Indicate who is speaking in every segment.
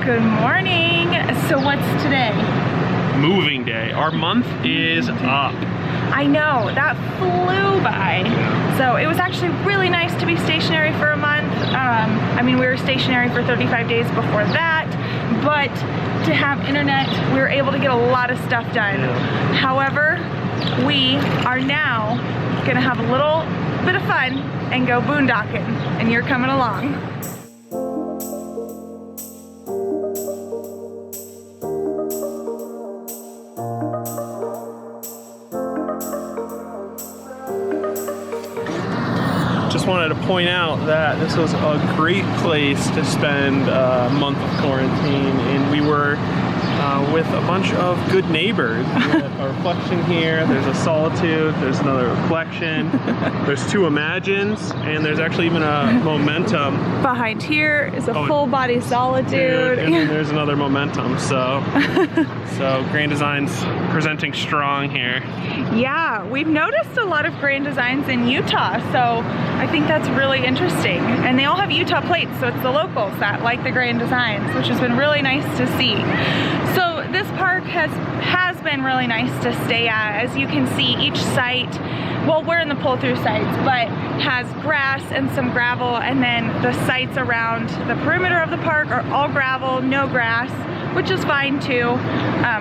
Speaker 1: Good morning. So what's today?
Speaker 2: Moving day. Our month is up.
Speaker 1: I know, that flew by. So it was actually really nice to be stationary for a month. I mean, we were stationary for 35 days before that, but to have internet, we were able to get a lot of stuff done.
Speaker 2: Yeah.
Speaker 1: However, we are now gonna have a little bit of fun and go boondocking, and you're coming along.
Speaker 2: Just wanted to point out that this was a great place to spend a month of quarantine, and we were with a bunch of good neighbors. We had a reflection here, there's a solitude, there's another reflection, there's two imagines, and there's actually even a momentum.
Speaker 1: Behind here is a full body solitude.
Speaker 2: And then there's another momentum, so Grand Design's presenting strong here.
Speaker 1: Yeah, we've noticed a lot of Grand Designs in Utah, so I think that's really interesting. And they all have Utah plates, so it's the locals that like the Grand Designs, which has been really nice to see. So this park has been really nice to stay at. As you can see, each site, well, we're in the pull-through sites, but has grass and some gravel, and then the sites around the perimeter of the park are all gravel, no grass, which is fine too,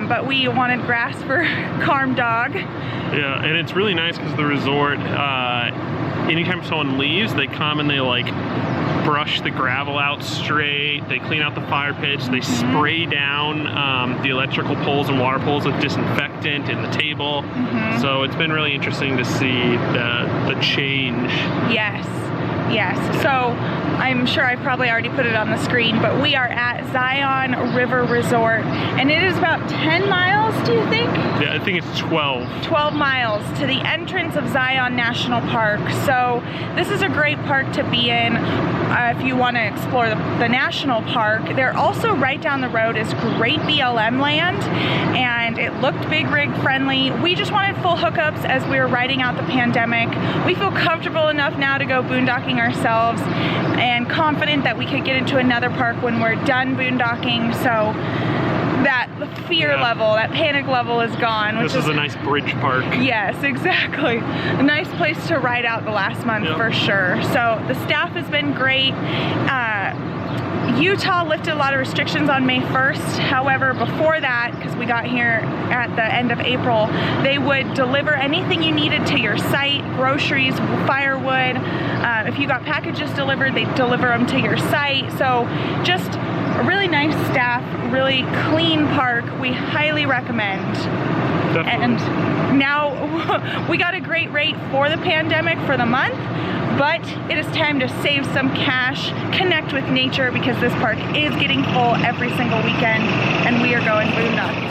Speaker 1: but we wanted grass for Carm Dog.
Speaker 2: Yeah, and it's really nice because the resort, anytime someone leaves, they come and they like brush the gravel out straight, they clean out the fire pits, they spray down the electrical poles and water poles with disinfectant in the table. So it's been really interesting to see the change.
Speaker 1: Yes. Yes, so I'm sure I probably already put it on the screen, but we are at Zion River Resort, and it is about 10 miles, do you think?
Speaker 2: Yeah, I think it's 12.
Speaker 1: 12 miles to the entrance of Zion National Park. So this is a great park to be in if you want to explore the national park. They're also right down the road is great BLM land, and it looked big rig friendly. We just wanted full hookups as we were riding out the pandemic. We feel comfortable enough now to go boondocking ourselves and confident that we could get into another park when we're done boondocking, so that fear level, that panic level is gone.
Speaker 2: This is a nice bridge park.
Speaker 1: Yes, exactly. A nice place to ride out the last month for sure. So the staff has been great. Utah lifted a lot of restrictions on May 1st. However, before that, because we got here at the end of April, they would deliver anything you needed to your site, groceries, firewood. If you got packages delivered, they'd deliver them to your site. So just a really nice staff, really clean park. We highly recommend. Definitely. And now we got a great rate for the pandemic for the month, but it is time to save some cash, connect with nature, because this park is getting full every single weekend, and we are going boondocking.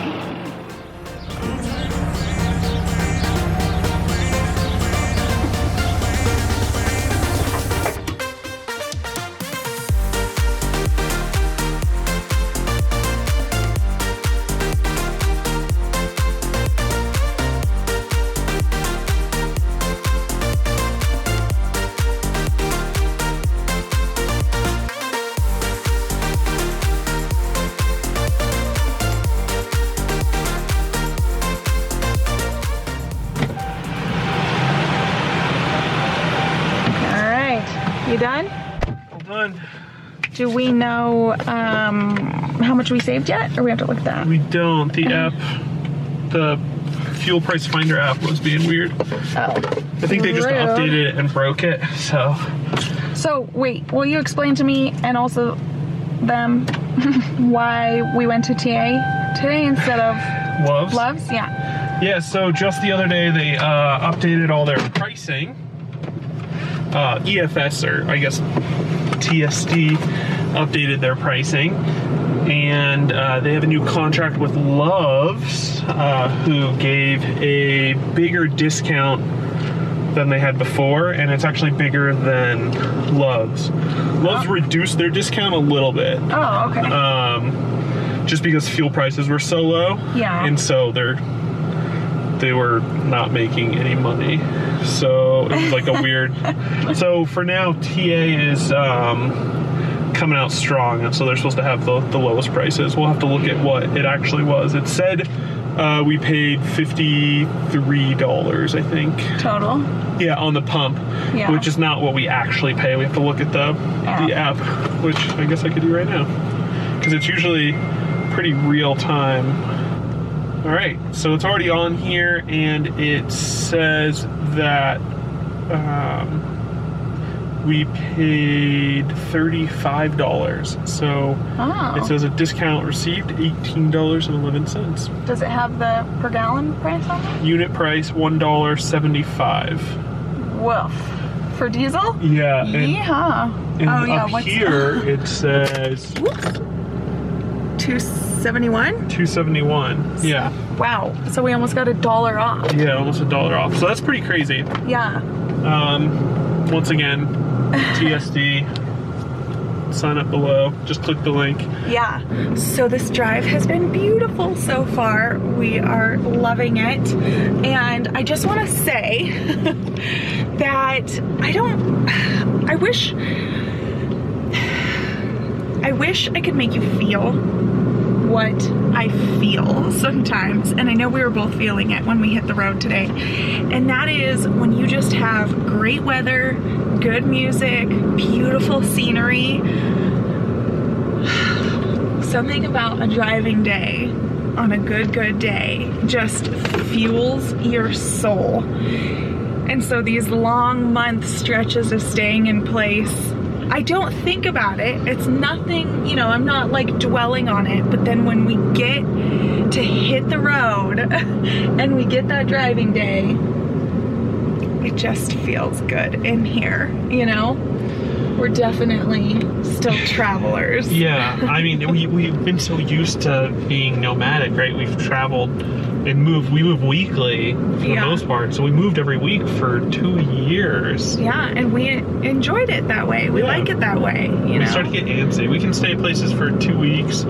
Speaker 1: You done?
Speaker 2: All done.
Speaker 1: Do we know how much we saved yet, or we have to look at that?
Speaker 2: We don't. The app, the fuel price finder app was being weird.
Speaker 1: Oh.
Speaker 2: I think they just updated it and broke it, so.
Speaker 1: So wait, will you explain to me and also them why we went to TA today instead of
Speaker 2: Loves?
Speaker 1: Loves? Yeah.
Speaker 2: Yeah, so just the other day they updated all their pricing. EFS, or I guess TSD, updated their pricing, and they have a new contract with Loves, who gave a bigger discount than they had before, and it's actually bigger than Loves. Loves reduced their discount a little bit.
Speaker 1: Oh, okay.
Speaker 2: Just because fuel prices were so low.
Speaker 1: Yeah.
Speaker 2: And so they were not making any money. So it was like a weird. So for now, TA is coming out strong, and so they're supposed to have the lowest prices. We'll have to look at what it actually was. It said we paid $53, I think.
Speaker 1: Total?
Speaker 2: Yeah, on the pump, which is not what we actually pay. We have to look at the app, which I guess I could do right now, because it's usually pretty real time. All right, so it's already on here, and it says that we paid $35. So it says a discount received, $18.11.
Speaker 1: Does it have the per gallon price on it?
Speaker 2: Unit price $1.75.
Speaker 1: Woof. For diesel?
Speaker 2: Yeah.
Speaker 1: Yeehaw.
Speaker 2: And up here it says
Speaker 1: 271?
Speaker 2: 271. Yeah.
Speaker 1: Wow. So we almost got $1 off.
Speaker 2: Yeah, almost $1 off. So that's pretty crazy.
Speaker 1: Yeah.
Speaker 2: Once again, TSD. Sign up below. Just click the link.
Speaker 1: Yeah. So this drive has been beautiful so far. We are loving it. And I just want to say that I wish I could make you feel what I feel sometimes, and I know we were both feeling it when we hit the road today, and that is when you just have great weather, good music, beautiful scenery. Something about a driving day on a good day just fuels your soul. And so these long month stretches of staying in place, I don't think about it. It's nothing, you know, I'm not like dwelling on it. But then when we get to hit the road and we get that driving day, it just feels good in here, you know? We're definitely still travelers.
Speaker 2: Yeah, I mean, we've been so used to being nomadic, right? We've traveled and we move weekly for the most part. So we moved every week for 2 years.
Speaker 1: Yeah, and we enjoyed it that way. We like it that way, you know?
Speaker 2: We start to get antsy. We can stay at places for 2 weeks,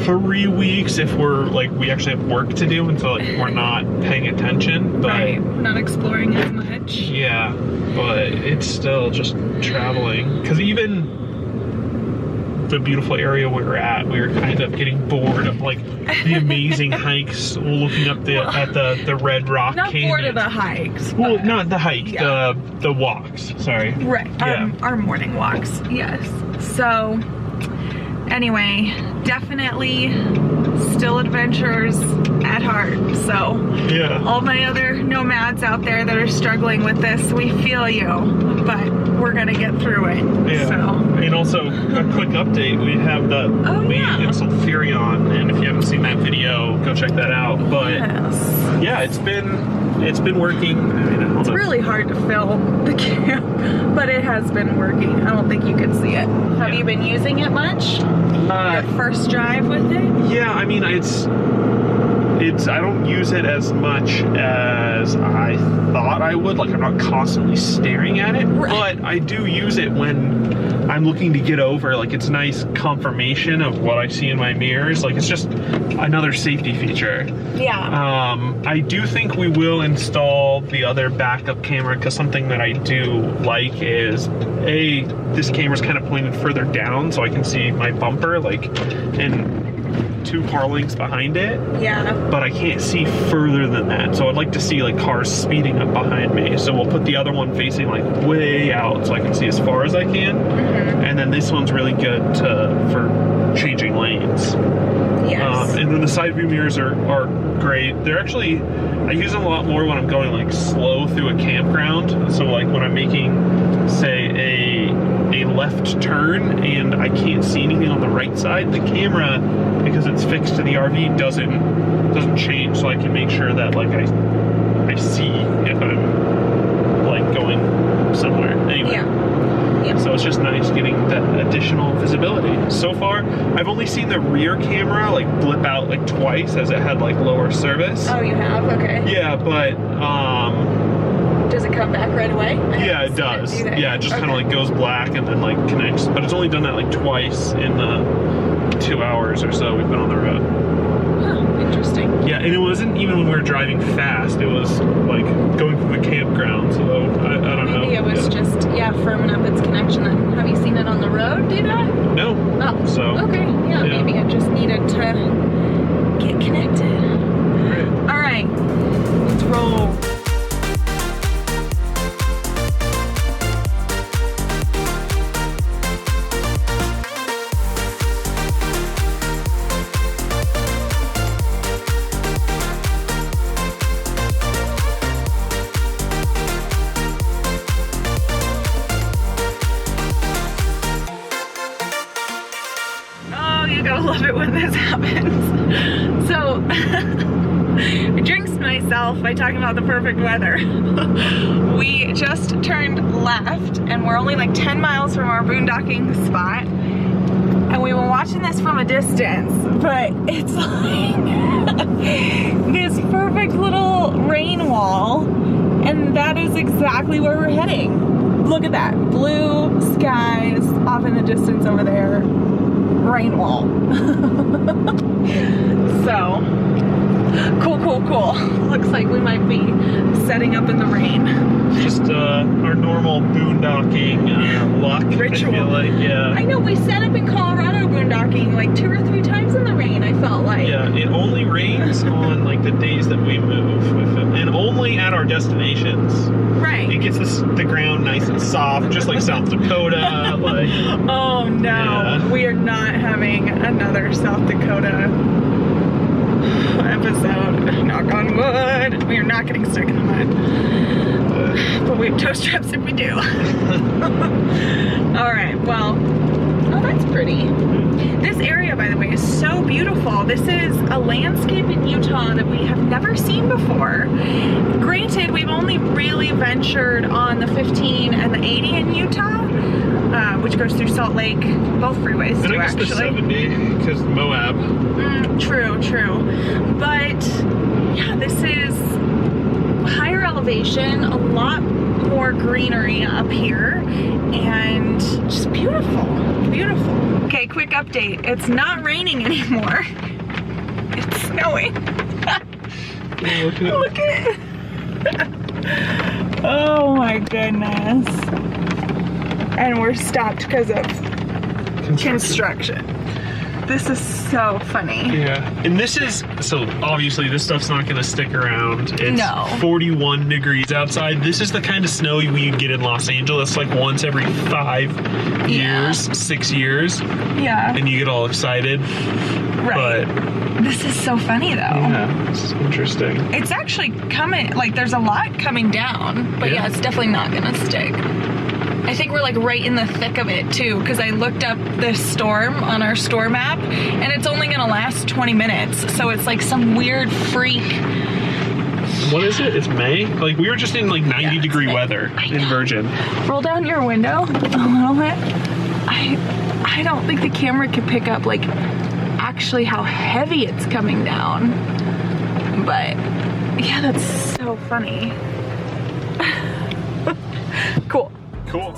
Speaker 2: 3 weeks if we're like, we actually have work to do, and so like we're not paying attention. But,
Speaker 1: right, we're not exploring as much.
Speaker 2: Yeah, but it's still just traveling. Because even the beautiful area we were at, we were kind of getting bored of like the amazing hikes, looking up at the Red Rock
Speaker 1: Not
Speaker 2: Canyon.
Speaker 1: bored of the hikes.
Speaker 2: Well, not the hike, the walks. Sorry.
Speaker 1: Right.
Speaker 2: Yeah.
Speaker 1: Our morning walks. Yes. So anyway, definitely still adventurers at heart. So
Speaker 2: yeah,
Speaker 1: all my other nomads out there that are struggling with this, we feel you, but we're gonna get through it.
Speaker 2: Yeah.
Speaker 1: So.
Speaker 2: And also a quick update: we have the main in Sulfurion, and if you haven't seen that video, go check that out. But yeah, it's been working. I mean,
Speaker 1: it's really hard to film the camp, but it has been working. I don't think you could see it. Have you been using it much? Your first drive with it?
Speaker 2: Yeah, I mean, it's I don't use it as much as I thought I would. Like, I'm not constantly staring at it, but I do use it when I'm looking to get over. Like, it's nice confirmation of what I see in my mirrors. Like, it's just another safety feature.
Speaker 1: Yeah.
Speaker 2: I do think we will install the other backup camera, because something that I do like is this camera's kind of pointed further down, so I can see my bumper, like, and 2 car lengths behind it.
Speaker 1: Yeah.
Speaker 2: But I can't see further than that. So I'd like to see like cars speeding up behind me. So we'll put the other one facing like way out so I can see as far as I can. And then this one's really good for changing lanes.
Speaker 1: Yes.
Speaker 2: And then the side view mirrors are great. They're actually, I use them a lot more when I'm going like slow through a campground. So like when I'm making, say, a left turn and I can't see anything on the right side, the camera, because it's fixed to the RV, doesn't change, so I can make sure that like I see if I'm like going somewhere. Anyway. Yeah. So it's just nice getting that additional visibility. So far, I've only seen the rear camera like blip out like twice as it had like lower service.
Speaker 1: Oh, you have? Okay.
Speaker 2: Yeah, but
Speaker 1: does it come back right away?
Speaker 2: Yeah, it does. Yeah, it just kind of like goes black and then like connects. But it's only done that like twice in the 2 hours or so we've been on the road.
Speaker 1: Huh, interesting. interesting.
Speaker 2: Yeah, and it wasn't even when we were driving fast. It was like going through the campground. So I don't know.
Speaker 1: Maybe it was just firming up its connection. Then have you seen it on the road do that?
Speaker 2: No.
Speaker 1: Oh.
Speaker 2: So.
Speaker 1: Okay. Yeah. Maybe it just needed to get connected. All right. Let's roll. I love it when this happens. So, I jinxed myself by talking about the perfect weather. We just turned left and we're only like 10 miles from our boondocking spot. And we were watching this from a distance, but it's like this perfect little rain wall. And that is exactly where we're heading. Look at that, blue skies off in the distance over there. Rain wall. So cool. Looks like we might be setting up in the rain.
Speaker 2: Just our normal boondocking luck.
Speaker 1: Ritual.
Speaker 2: I feel like, yeah.
Speaker 1: I know we set up in Colorado boondocking like 2 or 3 times in the rain, I felt like.
Speaker 2: Yeah, it only rains on like the days that we move with it, and only at our destinations.
Speaker 1: Right.
Speaker 2: It gets the ground nice and soft, just like South Dakota. Like.
Speaker 1: Oh no,
Speaker 2: yeah.
Speaker 1: We are not having another South Dakota episode. Knock on wood. We are not getting stuck in the mud. But we have toe straps if we do. Alright, well, oh, that's pretty. This area, by the way, is so beautiful. This is a landscape in Utah that we have never seen before. Granted, we've only really ventured on the 15 and the 80 in Utah, which goes through Salt Lake, both freeways
Speaker 2: And
Speaker 1: too,
Speaker 2: I guess
Speaker 1: actually.
Speaker 2: the 70, because Moab.
Speaker 1: True. But yeah, this is higher elevation, a lot more greenery up here, and just beautiful. Okay, quick update. It's not raining anymore. It's snowing. Look at it. Oh my goodness. And we're stopped because of construction. This is so funny.
Speaker 2: Yeah, and this is, so obviously this stuff's not gonna stick around. It's
Speaker 1: No.
Speaker 2: 41 degrees outside. This is the kind of snow we get in Los Angeles like once every 5 years, 6 years.
Speaker 1: Yeah.
Speaker 2: And you get all excited.
Speaker 1: Right.
Speaker 2: But
Speaker 1: this is so funny though.
Speaker 2: yeah, it's interesting.
Speaker 1: It's actually coming, like there's a lot coming down, but yeah, it's definitely not gonna stick. I think we're like right in the thick of it too, because I looked up this storm on our storm map and it's only gonna last 20 minutes. So it's like some weird freak.
Speaker 2: What is it? It's May? Like we were just in like 90 degree weather in Virgin.
Speaker 1: Roll down your window a little bit. I don't think the camera could pick up like actually how heavy it's coming down. But yeah, that's so funny. Cool.
Speaker 2: Cool.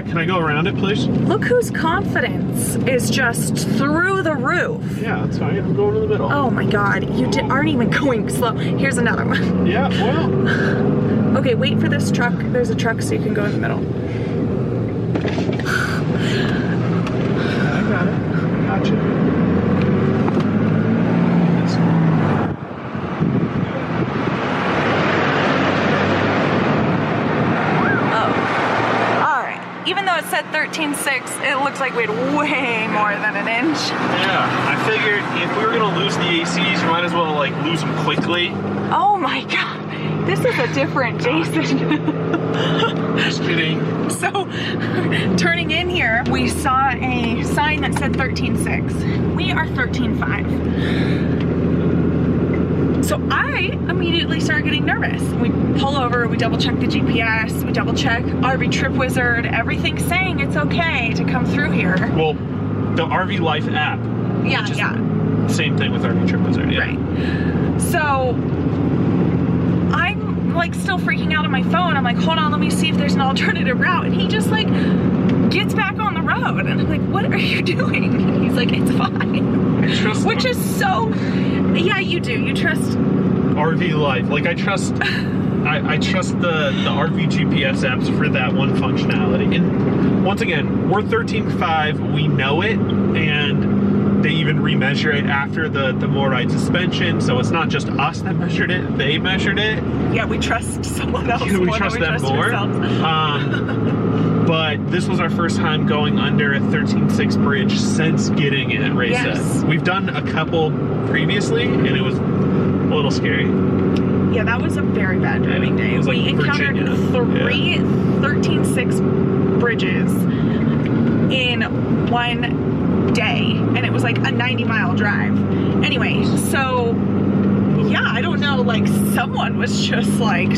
Speaker 2: Can I go around it, please?
Speaker 1: Look whose confidence is just through the roof.
Speaker 2: Yeah, that's fine. I'm going to the middle.
Speaker 1: Oh my God, you aren't even going slow. Here's another one.
Speaker 2: Yeah, well.
Speaker 1: Okay, wait for this truck. There's a truck so you can go in the middle.
Speaker 2: I got it. Gotcha.
Speaker 1: Even though it said 13.6, it looks like we had way more than an inch.
Speaker 2: Yeah, I figured if we were gonna lose the ACs, you might as well like lose them quickly.
Speaker 1: Oh my God, this is a different Jason.
Speaker 3: Just kidding.
Speaker 1: So, turning in here, we saw a sign that said 13.6. We are 13.5. So I immediately started getting nervous. We pull over, we double check the GPS, we double check RV Trip Wizard, everything's saying it's okay to come through here.
Speaker 2: Well, the RV Life app.
Speaker 1: Yeah, yeah.
Speaker 2: Same thing with RV Trip Wizard, yeah.
Speaker 1: Right. So I'm like still freaking out on my phone. I'm like, hold on, let me see if there's an alternative route. And he just like gets back on the road. And I'm like, what are you doing? And he's like, it's fine.
Speaker 2: I trust
Speaker 1: Which is so, yeah, you do. You trust
Speaker 2: RV Life. Like I trust I trust the RV GPS apps for that one functionality. And once again, we're 13.5, we know it, and they even remeasure it after the MORride suspension, so it's not just us that measured it, they measured it.
Speaker 1: Yeah, we trust someone else
Speaker 2: we trust them more. But this was our first time going under a 13.6 bridge since getting it at Raysa.
Speaker 1: Yes.
Speaker 2: We've done a couple previously, and it was a little scary.
Speaker 1: Yeah, that was a very bad driving day.
Speaker 2: It was like
Speaker 1: we encountered
Speaker 2: Virginia.
Speaker 1: 13.6 bridges in one day, and it was like a 90-mile drive. Anyway, so yeah, I don't know, like someone was just like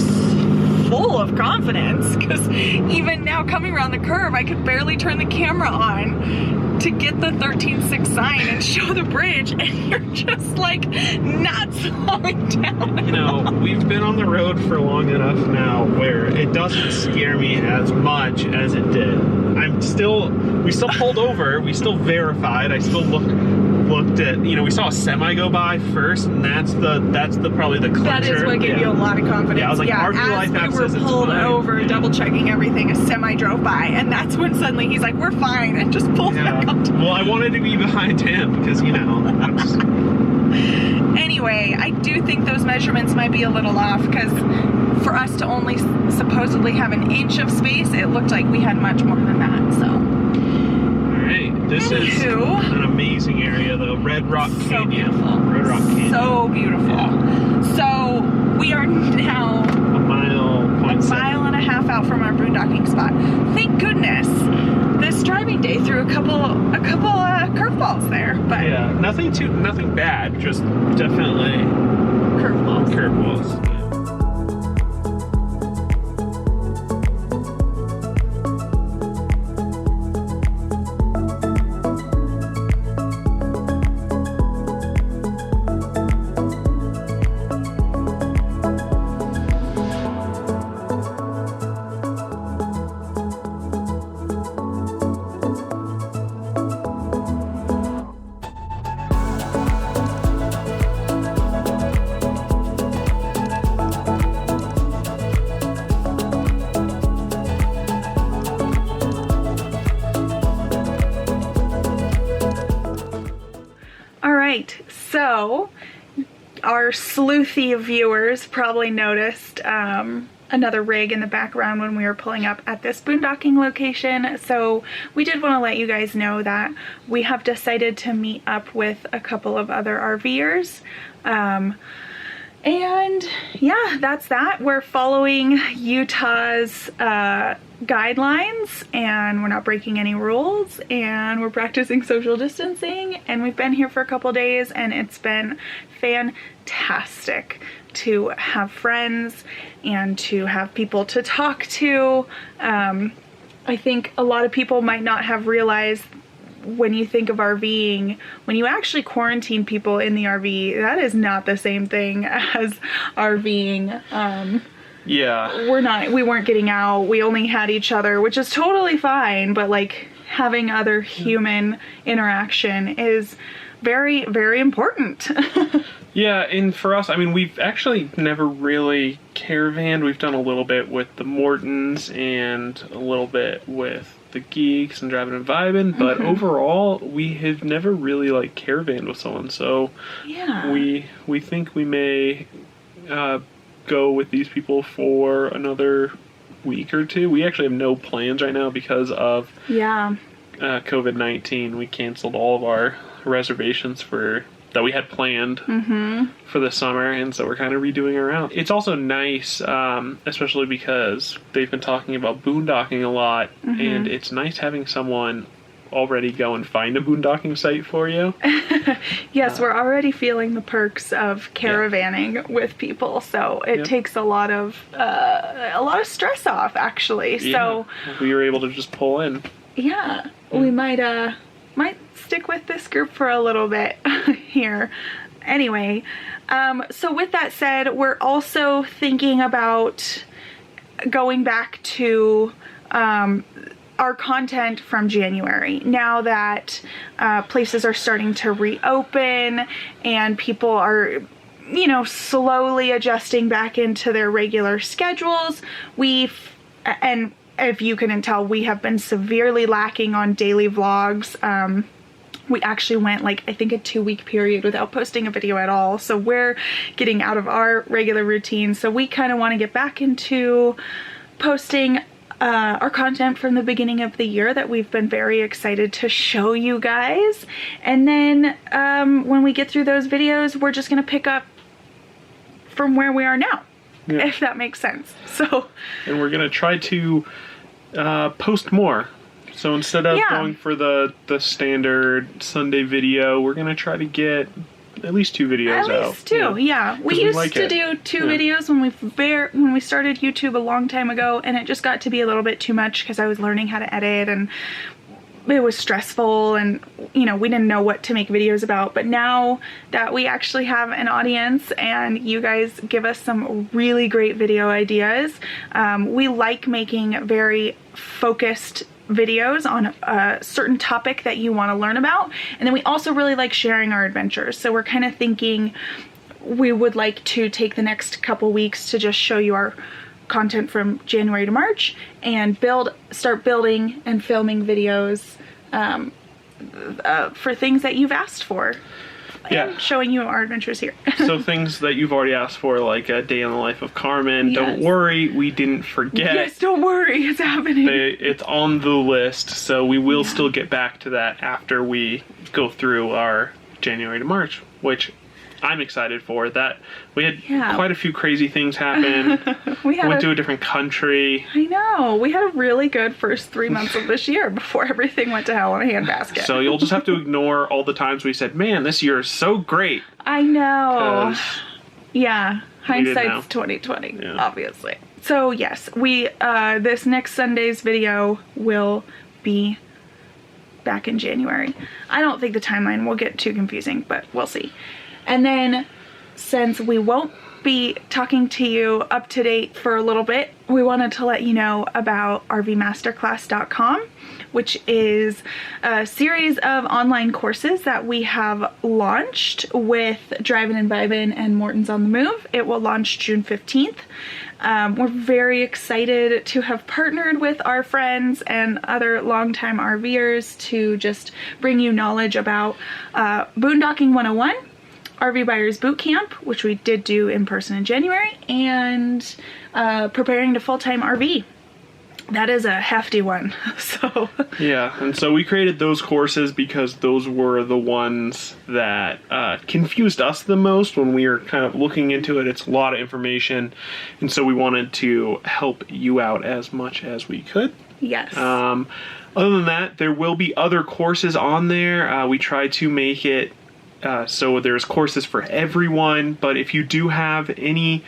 Speaker 1: full of confidence, because even now coming around the curve, I could barely turn the camera on to get the 13.6 sign and show the bridge, and you're just like not slowing down.
Speaker 2: You know, we've been on the road for long enough now where it doesn't scare me as much as it did. We still pulled over, we still verified, I still looked at, you know, we saw a semi go by first, and that's probably the clincher.
Speaker 1: That is what gave you a lot of confidence.
Speaker 2: Yeah, I was like, RV Life app says it's
Speaker 1: we were pulled
Speaker 2: fine.
Speaker 1: over, double checking everything, a semi drove by, and that's when suddenly he's like, we're fine, and just pulls back up.
Speaker 2: Well, I wanted to be behind him because, you know,
Speaker 1: Anyway, I do think those measurements might be a little off, because for us to only supposedly have an inch of space, it looked like we had much more than that, so.
Speaker 2: Alright, this is an amazing area though. Red Rock Canyon.
Speaker 1: Beautiful.
Speaker 2: Red Rock Canyon.
Speaker 1: So beautiful.
Speaker 2: Yeah.
Speaker 1: So we are now
Speaker 2: a mile
Speaker 1: and a half out from our boondocking spot. Thank goodness. This driving day threw a couple curveballs there, but
Speaker 2: yeah, nothing bad, just definitely curveballs.
Speaker 1: So, our sleuthy viewers probably noticed another rig in the background when we were pulling up at this boondocking location. So we did want to let you guys know that we have decided to meet up with a couple of other RVers. And yeah, that's that. We're following Utah's guidelines, and we're not breaking any rules, and we're practicing social distancing, and we've been here for a couple days, and it's been fantastic to have friends and to have people to talk to. I think a lot of people might not have realized, when you think of RVing, when you actually quarantine people in the RV, that is not the same thing as RVing.
Speaker 2: Yeah.
Speaker 1: We weren't getting out. We only had each other, which is totally fine, but like having other human interaction is very, very important.
Speaker 2: Yeah, and for us, I mean, we've actually never really caravanned. We've done a little bit with the Mortons and a little bit with the Geeks and driving and vibing, but overall we have never really like caravanned with someone, so
Speaker 1: yeah,
Speaker 2: we think we may go with these people for another week or two. We actually have no plans right now because of COVID-19. We canceled all of our reservations that we had planned for the summer, and so we're kind of redoing our route. It's also nice, especially because they've been talking about boondocking a lot, and it's nice having someone already go and find a boondocking site for you.
Speaker 1: Yes, we're already feeling the perks of caravanning with people, so it takes a lot of stress off, actually. So
Speaker 2: we were able to just pull in.
Speaker 1: Yeah, we might stick with this group for a little bit here. Anyway, so with that said, we're also thinking about going back to our content from January, now that places are starting to reopen and people are, you know, slowly adjusting back into their regular schedules. And if you couldn't tell, we have been severely lacking on daily vlogs. We actually went like, I think, a 2-week period without posting a video at all. So we're getting out of our regular routine. So we kind of want to get back into posting our content from the beginning of the year that we've been very excited to show you guys. And then when we get through those videos, we're just going to pick up from where we are now, if that makes sense. So,
Speaker 2: and we're going to try to post more. So instead of going for the standard Sunday video, we're going to try to get at least 2 videos out.
Speaker 1: At least 2, yeah. We used to do 2 videos when we started YouTube a long time ago, and it just got to be a little bit too much because I was learning how to edit and it was stressful, and you know, we didn't know what to make videos about. But now that we actually have an audience and you guys give us some really great video ideas, we like making very focused videos on a certain topic that you want to learn about, and then we also really like sharing our adventures. So we're kind of thinking we would like to take the next couple weeks to just show you our content from January to March and start building and filming videos for things that you've asked for. And showing you our adventures here.
Speaker 2: So things that you've already asked for, like a day in the life of Carmen. Yes. Don't worry, we didn't forget.
Speaker 1: Yes, don't worry, it's happening.
Speaker 2: It's on the list, so we will still get back to that after we go through our January to March, which I'm excited for. That we had quite a few crazy things happen. We went to a different country.
Speaker 1: I know. We had a really good first 3 months of this year before everything went to hell in a handbasket.
Speaker 2: So you'll just have to ignore all the times we said, man, this year is so great.
Speaker 1: I know. Yeah. Hindsight's 20/20, obviously. So yes, we this next Sunday's video will be back in January. I don't think the timeline will get too confusing, but we'll see. And then, since we won't be talking to you up to date for a little bit, we wanted to let you know about rvmasterclass.com, which is a series of online courses that we have launched with Drivin' and Vibin' and Morton's on the Move. It will launch June 15th. We're very excited to have partnered with our friends and other longtime RVers to just bring you knowledge about Boondocking 101, RV Buyers Boot Camp, which we did do in person in January, and preparing to full-time RV. That is a hefty one. So
Speaker 2: yeah, and so we created those courses because those were the ones that confused us the most when we were kind of looking into it. It's a lot of information, and so we wanted to help you out as much as we could.
Speaker 1: Yes.
Speaker 2: Other than that, there will be other courses on there. We try to make it so there's courses for everyone, but if you do have any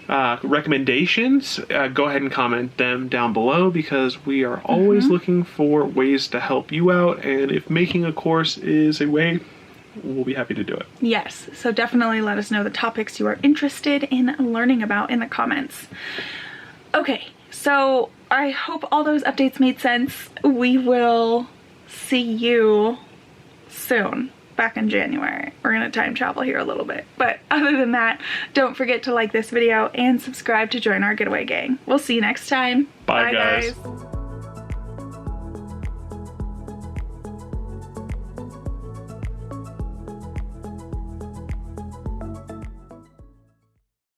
Speaker 2: recommendations, go ahead and comment them down below, because we are always looking for ways to help you out, and if making a course is a way, we'll be happy to do it.
Speaker 1: Yes, so definitely let us know the topics you are interested in learning about in the comments. Okay, so I hope all those updates made sense. We will see you soon. Back in January. We're gonna time travel here a little bit. But other than that, don't forget to like this video and subscribe to join our Getaway gang. We'll see you next time.
Speaker 2: Bye guys.